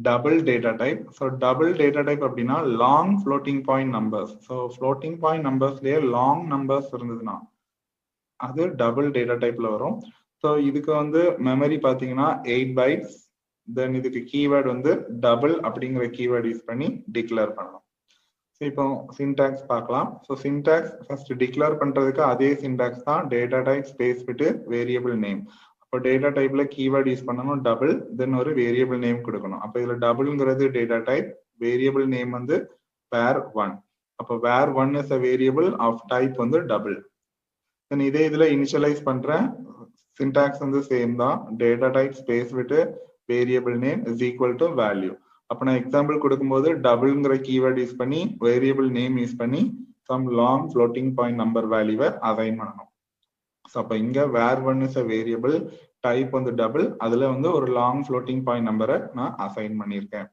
double data type. So double data type அப்படின்னா long floating point numbers. So floating point numbersலயே long numbers இருந்ததுன்னா அது double data டைப்ல வரும். So இதுக்கு வந்து மெமரி பார்த்தீங்கன்னா 8 bytes. தென் இதுக்கு கீவேர்டு வந்து டபுள் அப்படிங்கிற கீவேர்டு யூஸ் பண்ணி டிக்ளேர் பண்ணலாம். ஸோ இப்போ சின்டாக்ஸ் பார்க்கலாம். ஸோ சின்டாக்ஸ் ஃபர்ஸ்ட் டிக்ளேர் பண்றதுக்கு அதே சின்டாக்ஸ் தான், டேட்டா டைப் ஸ்பேஸ் விட்டு வேரியபிள் நேம். அப்போ டேட்டா டைப்ல கீவேர்டு யூஸ் பண்ணணும் டபுள், தென் ஒரு வேரியபிள் நேம் கொடுக்கணும். அப்போ இதுல டபுள்ங்கிறது டேட்டா டைப், வேரியபிள் நேம் வந்து var1. அப்போ var1 is a variable of type வந்து டபுள். தென் இதே இதுல இனிஷியலைஸ் பண்றேன், சின்டாக்ஸ் வந்து சேம் தான், டேட்டா டைப் ஸ்பேஸ் விட்டு variable name is equal to value. அப்ப நான் எக்ஸாம்பிள் கொடுக்கும்போது டபுள்ங்கிற கீவேர்ட் யூஸ் பண்ணி வேரியபிள் நேம் யூஸ் பண்ணி some long floating point number வேல்யூவை அசைன் பண்ணணும். ஸோ அப்போ இங்க var1 is a variable, type வந்து டபுள், அதுல வந்து ஒரு லாங் ஃப்ளோட்டிங் பாயிண்ட் நம்பரை நான் அசைன் பண்ணியிருக்கேன்.